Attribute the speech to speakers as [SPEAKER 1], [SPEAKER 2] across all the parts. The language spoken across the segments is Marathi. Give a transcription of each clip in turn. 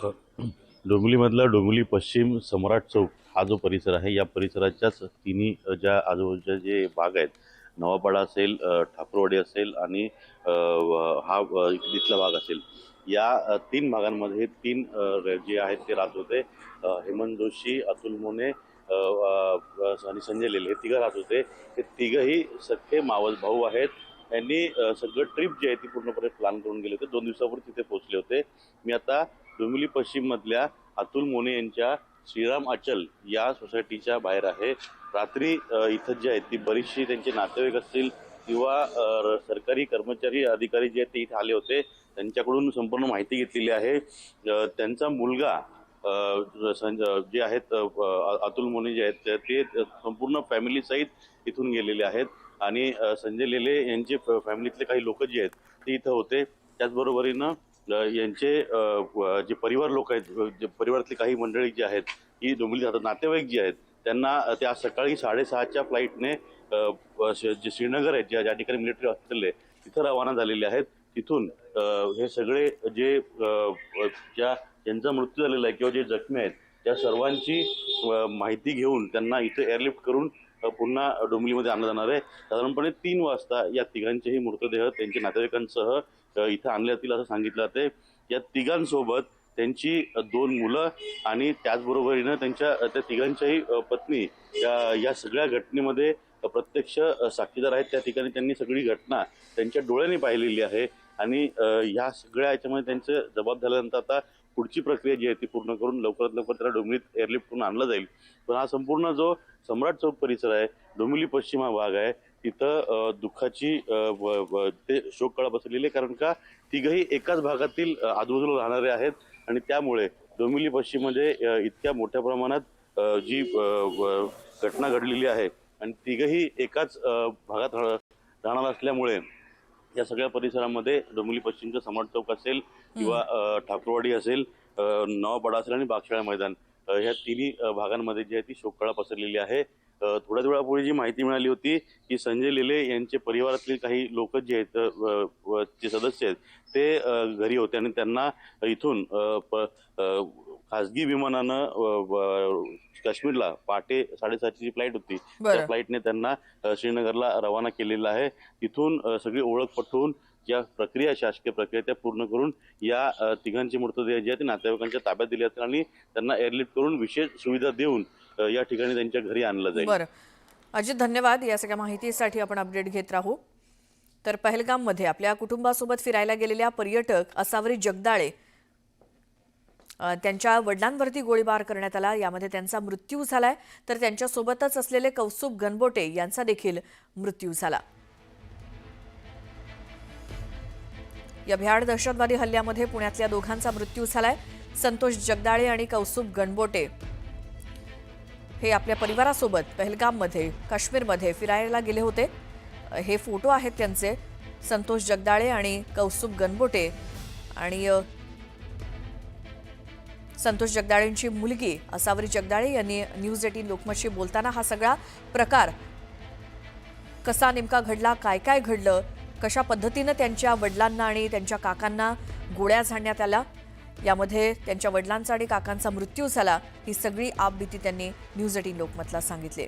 [SPEAKER 1] डोंबिवलीमधला डोंबिवली पश्चिम सम्राट चौक हा जो परिसर आहे, या परिसराच्याच तिन्ही ज्या आजूबाजूच्या जे भाग आहेत, नवापाडा असेल, ठाकूरवाडी असेल आणि हा इथला भाग असेल, या तीन भागांमध्ये तीन जे आहेत ते राहत होते. हेमंत जोशी, अतुल मोने आणि संजय लेले हे तिघं राहत होते. हे तिघंही सख्खे मावस भाऊ आहेत. यांनी सगळं ट्रिप जी आहे ती पूर्णपणे प्लॅन करून गेले होते. 2 दिवसापूर्वी तिथे पोहोचले होते. मी आता डोंबिवली पश्चिम मधल्या अतुल मोने यांच्या श्रीराम अचल या सोसायटीच्या बाहेर आहे. रात्री इथं जे आहेत ती बरीचशी त्यांचे नातेवाईक असतील किंवा सरकारी कर्मचारी अधिकारी जे आहेत ते इथे आले होते. त्यांच्याकडून संपूर्ण माहिती घेतलेली आहे. त्यांचा मुलगा जे आहेत अतुल मोने जे आहेत ते संपूर्ण फॅमिली सहित इथून गेलेले आहेत आणि संजय लेले यांचे फॅमिलीतले काही लोक जे आहेत ते इथं होते. त्याचबरोबरीनं यांचे जे परिवार लोक आहेत, जे परिवारातली काही मंडळी जी आहेत ही डोंबिवली जातात, नातेवाईक जे आहेत त्यांना ते आज सकाळी 6:30च्या फ्लाईटने जे श्रीनगर आहे, ज्या ठिकाणी मिलिटरी हॉस्पिटल आहे तिथं रवाना झालेले आहेत. तिथून हे सगळे जे ज्यांचा मृत्यू झालेला आहे किंवा जे जखमी आहेत त्या सर्वांची माहिती घेऊन त्यांना इथे एअरलिफ्ट करून पुन्हा डोंबिवलीमध्ये आणलं जाणार आहे. साधारणपणे 3 वाजता या तिघांचेही मृतदेह त्यांच्या नातेवाईकांसह इथं आणले जातील असं सांगितलं जाते. या तिघांसोबत त्यांची 2 मुलं आणि त्याचबरोबरीनं त्या तिघांच्याही पत्नी या सगळ्या घटनेमध्ये प्रत्यक्ष साक्षीदार आहेत. त्या ठिकाणी त्यांनी सगळी घटना त्यांच्या डोळ्यांनी पाहिलेली आहे आणि ह्या सगळ्या याच्यामध्ये त्यांचं जबाब झाल्यानंतर आता पुढची प्रक्रिया जी आहे ती पूर्ण करून लवकरात लवकर त्याला डोंबिवलीत एअरलिफ्ट करून आणलं जाईल. पण हा संपूर्ण जो सम्राट चौक परिसर आहे, डोंबिवली पश्चिम हा भाग आहे, तिथं दुःखाची ते शोककळा पसरलेली आहे. कारण का तिघही एकाच भागातील आजूबाजूला राहणारे आहेत आणि त्यामुळे डोंबिवली पश्चिममध्ये इतक्या मोठ्या प्रमाणात जी घटना घडलेली आहे आणि तिघही एकाच भागात राहणार असल्यामुळे या सगळ्या परिसरामध्ये डोंबिवली पश्चिमचा सम्राट चौक असेल किंवा ठाकूरवाडी असेल, नवापाडा असेल आणि बागशाळा मैदान, ह्या तिन्ही भागांमध्ये जी आहे ती शोककळा पसरलेली आहे. थोड्याच वेळापूर्वी जी माहिती मिळाली होती की संजय लेले यांचे परिवारातले काही लोक जे आहेत, जे सदस्य आहेत ते घरी होते आणि त्यांना इथून खासगी विमानानं काश्मीरला पहाटे 7:30ची फ्लाईट होती. त्या फ्लाईटने त्यांना श्रीनगरला रवाना केलेलं आहे. तिथून सगळी ओळख पटवून ज्या प्रक्रिया, शासकीय प्रक्रिया त्या पूर्ण करून या तिघांचे मृतदेह जे आहेत ते नातेवाईकांच्या ताब्यात दिले जातील आणि त्यांना एअरलिफ्ट करून विशेष सुविधा देऊन या ठिकाणी त्यांच्या घरी आणलं जाईल.
[SPEAKER 2] बरं अजित, धन्यवाद या सगळ्या माहितीसाठी. आपण अपडेट घेत राहू. तर पहलगाममध्ये आपल्या कुटुंबासोबत फिरायला गेलेल्या पर्यटक असावरी जगदाळे त्यांच्या वडिलांवरती गोळीबार करण्यात आला. यामध्ये त्यांचा मृत्यू झालाय. तर त्यांच्यासोबतच असलेले कौस्तुभ गणबोटे यांचा देखील मृत्यू झाला. या भ्याड दहशतवादी हल्ल्यामध्ये पुण्यातल्या दोघांचा मृत्यू झालाय. संतोष जगदाळे आणि कौस्तुभ गणबोटे हे आपल्या परिवारासोबत पहलगाममध्ये काश्मीरमध्ये फिरायला गेले होते. हे फोटो आहेत त्यांचे. संतोष जगदाळे आणि कौस्तुभ गणबोटे आणि संतोष जगदाळेंची मुलगी असावरी जगदाळे यांनी न्यूज 18 लोकमतशी बोलताना हा सगळा प्रकार कसा नेमका घडला, काय काय घडलं, कशा पद्धतीनं त्यांच्या वडिलांना आणि त्यांच्या काकांना गोळ्या झाडण्यात आल्या, यामध्ये त्यांच्या वडिलांचा आणि काकांचा मृत्यू झाला, ही सगळी आपबीती त्यांनी न्यूज 18 लोकमतला सांगितली.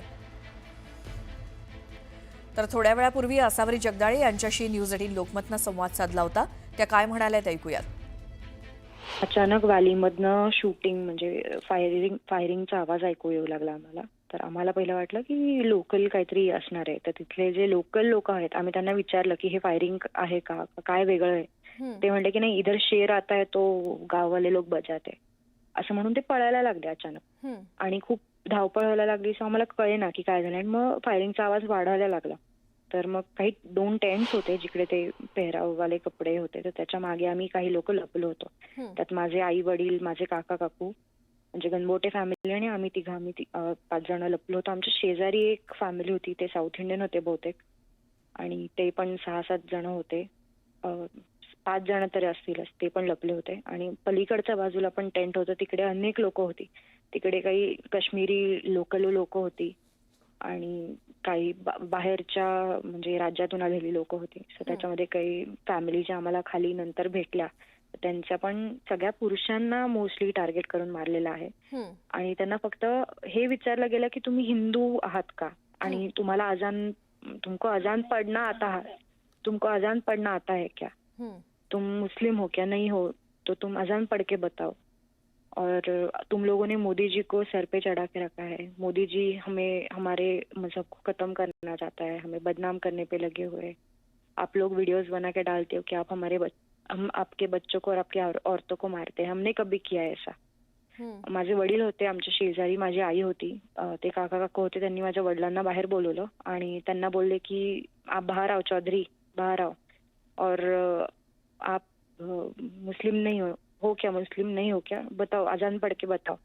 [SPEAKER 2] तर थोड्या वेळापूर्वी असावरी जगदाळे यांच्याशी न्यूज 18 लोकमतनं संवाद साधला होता. त्या काय म्हणाल्यात ऐकूयात.
[SPEAKER 3] अचानक व्हॅलीमधनं शूटिंग म्हणजे फायरिंगचा आवाज ऐकू येऊ लागला आम्हाला. तर आम्हाला पहिलं वाटलं की लोकल काहीतरी असणार आहे. तर तिथले जे लोकल लोक आहेत आम्ही त्यांना विचारलं की हे फायरिंग आहे का, काय वेगळं आहे. ते म्हणले की नाही, इधर शेर आता है तो गाववाले लोक बजाते, असं म्हणून ते पळायला लागले अचानक आणि खूप धावपळ व्हायला लागली. सो आम्हाला कळेना की काय झालं. मग फायरिंगचा आवाज वाढायला लागला. तर मग काही 2 टेंट्स होते जिकडे ते पेहराववाले कपडे होते. तर त्याच्या मागे आम्ही काही लोक लपलो होतो. त्यात माझे आई वडील, माझे काका काकू म्हणजे गणबोटे फॅमिली आणि आम्ही 5 जण लपलो होतो. आमच्या शेजारी एक फॅमिली होती, ते साऊथ इंडियन होते बहुतेक आणि ते पण 6-7 जण होते. 5 जण तरी असतीलच, ते पण लपले होते. आणि पलीकडच्या बाजूला पण टेंट होतं, तिकडे अनेक लोक होती. तिकडे काही काश्मीरी लोकल लोक होती आणि काही बाहेरच्या म्हणजे राज्यातून आलेली लोक होती. सो त्याच्यामध्ये काही फॅमिली ज्या आम्हाला खाली नंतर भेटल्या त्यांच्या पण सगळ्या पुरुषांना मोस्टली टार्गेट करून मारलेलं आहे. आणि त्यांना फक्त हे विचारलं गेलं की तुम्ही हिंदू आहात का, आणि तुम्हाला तुमको अजान पढ़ना आता है क्या, तुम मुस्लिम हो क्या, नहीं हो तो तुम अजान पढ़ के बताओ, और तुम लोगों ने मोदी जी को सर पे चढ़ा के रखा है, मोदी जी हमें हमारे मजहब को खत्म करना चाहता है, हमें बदनाम करने पे लगे हुए हैं, आप लोग वीडियोस बना के डालते हो कि आप हम आपके बच्चों को और आपकी औरतों को मारते हैं, हमने कभी किया है ऐसा. माझे वडील होते, आमच्या शेजारी माझी आई होती, ते काका काकू होते, त्यांनी माझ्या वडिलांना बाहेर बोलवलं आणि त्यांना बोलले की आप बाहर आओ चौधरी, बाहर आओ, और आप मुस्लिम नहीं हो क्या, मुस्लिम नहीं हो क्या, बताओ, अजान पढ़ के बताओ.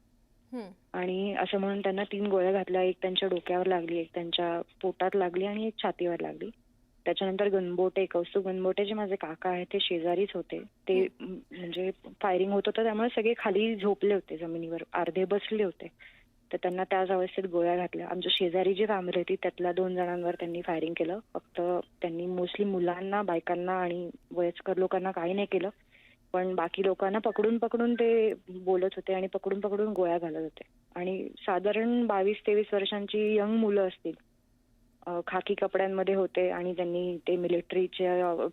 [SPEAKER 3] आणि असं म्हणून त्यांना 3 गोळ्या घातल्या. एक त्यांच्या डोक्यावर लागली, एक त्यांच्या पोटात लागली आणि एक छातीवर लागली. त्याच्यानंतर कौस्तुभ गणबोटे जे माझे काका आहेत ते शेजारीच होते. ते म्हणजे फायरिंग होत होतं त्यामुळे सगळे खाली झोपले होते जमिनीवर, अर्धे बसले होते. तर त्यांना त्याच अवस्थेत गोळ्या घातल्या. आमच्या शेजारी जी फॅमिली होती त्यातल्या 2 जणांवर त्यांनी फायरिंग केलं. फक्त त्यांनी मोस्टली मुलांना, बायकांना आणि वयस्कर लोकांना काही नाही केलं. पण बाकी लोकांना पकडून ते बोलत होते आणि पकडून गोळ्या घालत होते. आणि साधारण 22-23 वर्षांची यंग मुलं असतील, खाकी कपड्यांमध्ये होते आणि त्यांनी ते मिलिटरीचे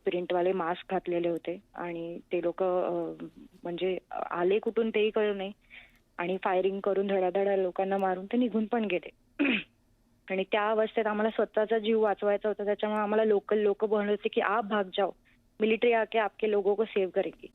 [SPEAKER 3] प्रिंटवाले मास्क घातलेले होते आणि ते लोक म्हणजे आले कुठून तेही कळलं नाही आणि फायरिंग करून धडाधडा लोकांना मारून ते निघून पण गेले. आणि त्या अवस्थेत आम्हाला स्वतःचा जीव वाचवायचा होता, त्याच्यामुळे आम्हाला लोकल लोक बोलत होते की आप भाग जाओ, मिलिट्री आके आपके लोगों को सेव करेगी.